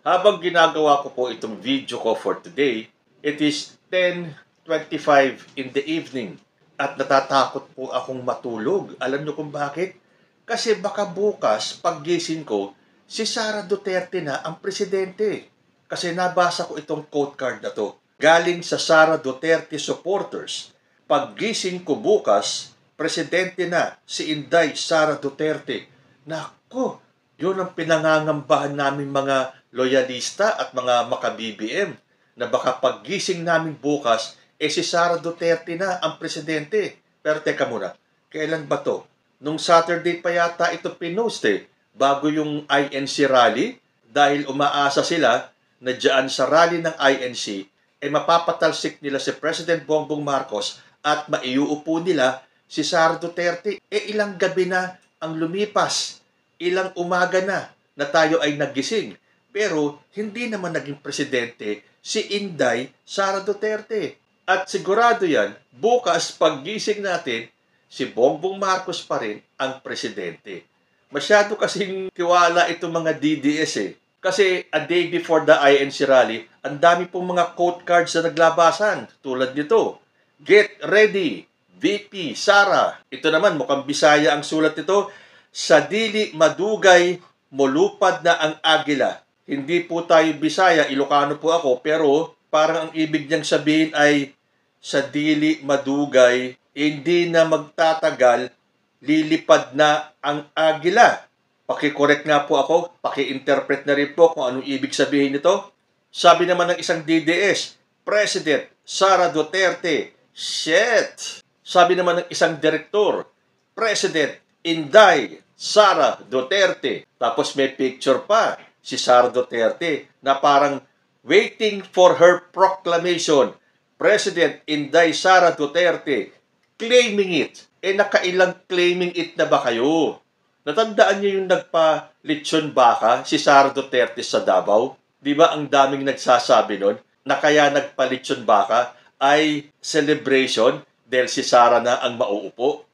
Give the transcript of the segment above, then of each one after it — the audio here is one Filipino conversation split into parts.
Habang ginagawa ko po itong video ko for today, it is 10:25 in the evening at natatakot po akong matulog. Alam niyo kung bakit? Kasi baka bukas, paggising ko, si Sara Duterte na ang presidente. Kasi nabasa ko itong quote card na to. Galing sa Sara Duterte supporters. Paggising ko bukas, presidente na si Inday Sara Duterte. Nako, yun ang pinangangambahan namin mga loyalista at mga maka-BBM na baka paggising namin bukas, si Sara Duterte na ang presidente. Pero teka muna, kailan ba to? Nung Saturday pa yata ito pinost bago yung INC rally, dahil umaasa sila na dyan sa rally ng INC, mapapatalsik nila si President Bongbong Marcos at maiuupo nila si Sara Duterte. Ilang gabi na ang lumipas, ilang umaga na tayo ay nagising. Pero hindi naman naging presidente si Inday Sara Duterte. At sigurado yan, bukas paggising natin, si Bongbong Marcos pa rin ang presidente. Masyado kasing tiwala itong mga DDS Kasi a day before the INC rally, ang dami pong mga quote cards na naglabasan. Tulad nito, "Get ready, VP Sara." Ito naman, mukhang Bisaya ang sulat nito. "Sa dili madugay, molupad na ang agila." Hindi po tayo Bisaya, Ilocano po ako, pero parang ang ibig niyang sabihin ay sa dili madugay, hindi na magtatagal, lilipad na ang agila. Paki-correct nga po ako, paki-interpret na rin po kung anong ibig sabihin nito. Sabi naman ng isang DDS, President Sara Duterte, shit! Sabi naman ng isang direktor, President Inday Sara Duterte. Tapos may picture pa, si Sara Duterte, na parang waiting for her proclamation. President Inday Sara Duterte, claiming it. Nakailang claiming it na ba kayo? Natandaan niyo yung nagpa-lechon baka, si Sara Duterte sa Davao? Di ba ang daming nagsasabi nun na kaya nagpa-lechon baka ay celebration dahil si Sara na ang mauupo?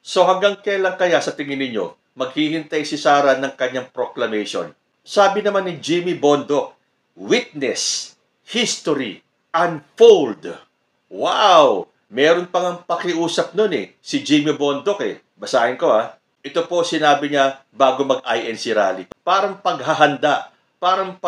So hanggang kailan kaya sa tingin ninyo maghihintay si Sara ng kanyang proclamation? Sabi naman ni Jimmy Bondoc, witness, history, unfold. Wow! Meron pang pakiusap nun si Jimmy Bondoc Basahin ko Ito po sinabi niya bago mag-INC rally. Parang paghahanda, parang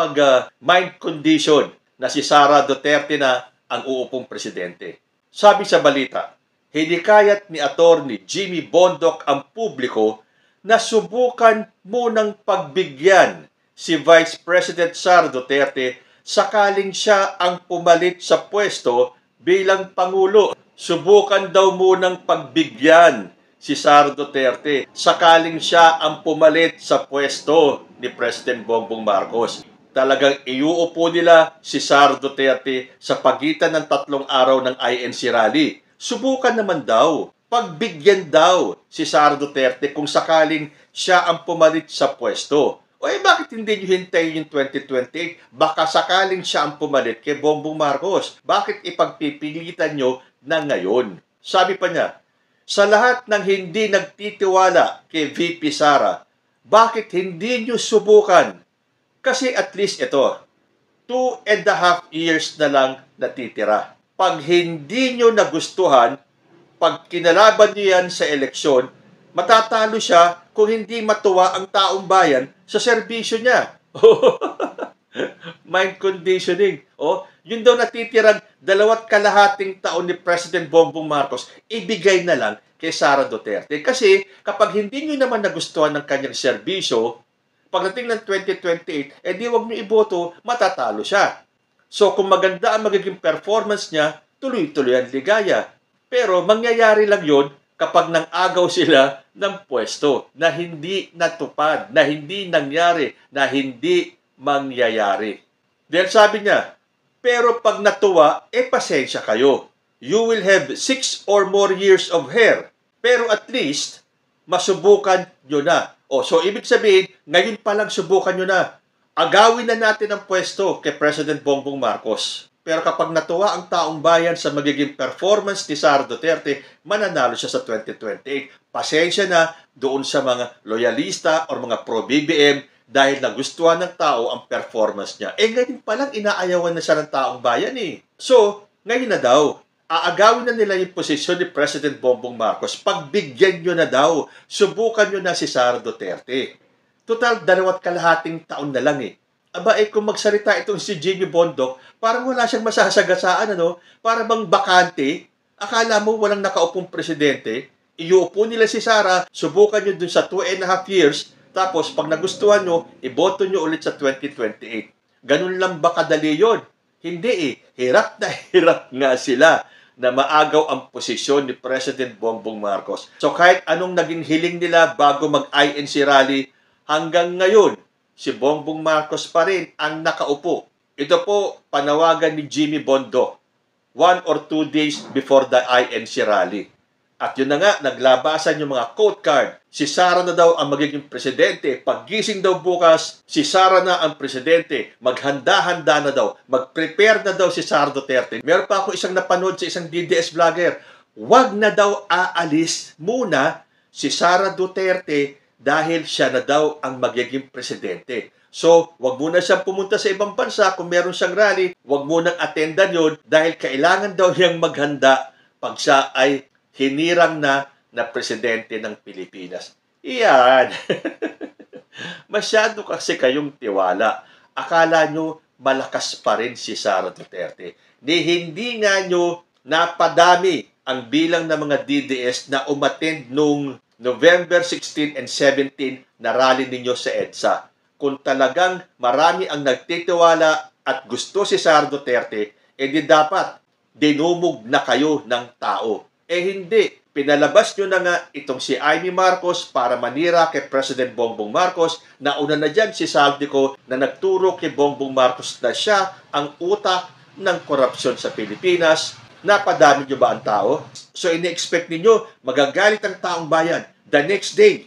mind condition na si Sara Duterte na ang uupong presidente. Sabi sa balita, hinikayat ni Attorney Jimmy Bondoc ang publiko na subukan munang pagbigyan si Vice President Sara Duterte sakaling siya ang pumalit sa pwesto bilang Pangulo. Subukan daw munang pagbigyan si Sara Duterte sakaling siya ang pumalit sa pwesto ni President Bongbong Marcos. Talagang iuupo nila si Sara Duterte sa pagitan ng 3 araw ng INC rally. Subukan naman daw, pagbigyan daw si Sara Duterte kung sakaling siya ang pumalit sa pwesto. Bakit hindi nyo hintayin yung 2028? Baka sakaling siya ang pumalit kay Bongbong Marcos. Bakit ipagpipilitan nyo na ngayon? Sabi pa niya, sa lahat ng hindi nagtitiwala kay VP Sara, bakit hindi nyo subukan? Kasi at least ito, 2.5 years na lang natitira. Pag hindi nyo nagustuhan, pag kinalaban nyo yan sa eleksyon, matatalo siya kung hindi matuwa ang taong bayan sa serbisyo niya. Mind conditioning. Yun daw natitirang 2.5 taon ni President Bongbong Marcos, ibigay na lang kay Sara Duterte. Kasi kapag hindi nyo naman nagustuhan ng kanyang serbisyo, pagdating ng 2028, di wag nyo iboto, matatalo siya. So kung maganda ang magiging performance niya, tuloy-tuloy ang ligaya. Pero mangyayari lang yun kapag nang-agaw sila ng pwesto na hindi natupad, na hindi nangyari, na hindi mangyayari. Dahil sabi niya, pero pag natuwa, pasensya kayo. You will have 6 or more years of hair. Pero at least, masubukan nyo na. So ibig sabihin, ngayon pa lang subukan nyo na. Agawin na natin ang pwesto kay President Bongbong Marcos. Pero kapag natuwa ang taong bayan sa magiging performance ni Sara Duterte, mananalo siya sa 2028. Pasensya na doon sa mga loyalista o mga pro-BBM dahil nagustuhan ng tao ang performance niya. Ngayon pa lang inaayawan na siya ng taong bayan eh. So, ngayon na daw, aagawin na nila yung posisyon ni President Bongbong Marcos. Pagbigyan nyo na daw, subukan nyo na si Sara Duterte. Total, 2.5 taon na lang eh. Kung magsalita itong si Jimmy Bondoc, parang wala siyang masasagasaan, Para bang bakante, akala mo walang nakaupong presidente, iuupo nila si Sara, subukan nyo dun sa 2.5 years, tapos pag nagustuhan nyo, iboto nyo ulit sa 2028. Ganun lang ba kadali yun? Hindi eh. Hirap na hirap nga sila na maagaw ang posisyon ni President Bongbong Marcos. So kahit anong naging hiling nila bago mag-INC rally, hanggang ngayon, si Bongbong Marcos pa rin ang nakaupo. Ito po, panawagan ni Jimmy Bondoc 1 or 2 days before the INC rally. At yun na nga, naglabasan yung mga quote card. Si Sara na daw ang magiging presidente. Paggising daw bukas, si Sara na ang presidente. Maghanda-handa na daw. Mag-prepare na daw si Sara Duterte. Meron pa ako isang napanood sa isang DDS vlogger. Huwag na daw aalis muna si Sara Duterte dahil siya na daw ang magiging presidente. So, wag muna siyang pumunta sa ibang bansa kung meron siyang rally. Wag munang attendan yun dahil kailangan daw niyang maghanda pag siya ay hinirang na presidente ng Pilipinas. Iyan. Masyado kasi kayong tiwala. Akala nyo malakas pa rin si Sara Duterte. Hindi nga nyo napadami ang bilang ng mga DDS na umattend nung November 16 and 17 na rally ninyo sa EDSA. Kung talagang marami ang nagtitiwala at gusto si Sara Duterte, di dapat dinumog na kayo ng tao. Hindi. Pinalabas nyo na nga itong si Amy Marcos para manira kay President Bongbong Marcos. Nauna na dyan si Saldico na nagturo kay Bongbong Marcos na siya ang utak ng korupsyon sa Pilipinas. Napadami nyo ba ang tao? So, ini-expect ninyo, magagalit ang taong bayan. The next day,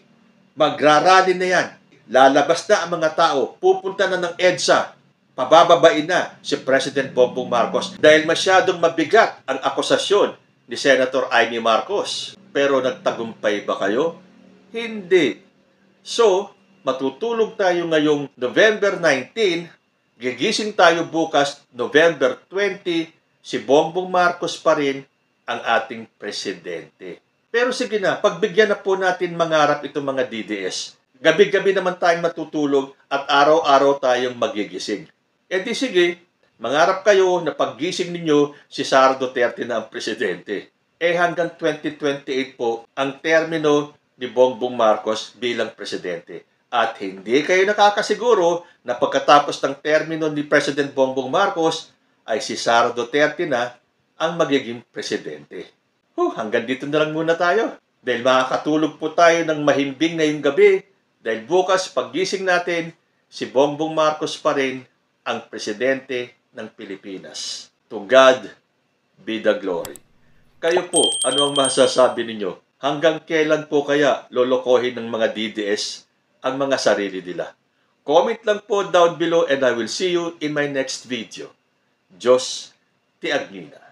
magrarally na yan. Lalabas na ang mga tao. Pupunta na ng EDSA. Pabababain na si President Bongbong Marcos dahil masyadong mabigat ang akusasyon ni Senator Amy Marcos. Pero nagtagumpay ba kayo? Hindi. So, matutulog tayo ngayong November 19, gigising tayo bukas November 20, si Bongbong Marcos pa rin ang ating presidente. Pero sige na, pagbigyan na po natin mangarap itong mga DDS. Gabi-gabi naman tayong matutulog at araw-araw tayong magigising. Di sige, mangarap kayo na paggising ninyo si Sara Duterte na ang presidente. Hanggang 2028 po ang termino ni Bongbong Marcos bilang presidente. At hindi kayo nakakasiguro na pagkatapos ng termino ni President Bongbong Marcos ay si Sara Duterte na ang magiging presidente. Hanggang dito na lang muna tayo. Dahil makakatulog po tayo ng mahimbing ngayong gabi. Dahil bukas paggising natin, si Bongbong Marcos pa rin ang presidente ng Pilipinas. To God be the glory. Kayo po, ano ang masasabi ninyo? Hanggang kailan po kaya lolokohin ng mga DDS ang mga sarili nila? Comment lang po down below and I will see you in my next video. Diyos ti Agnina.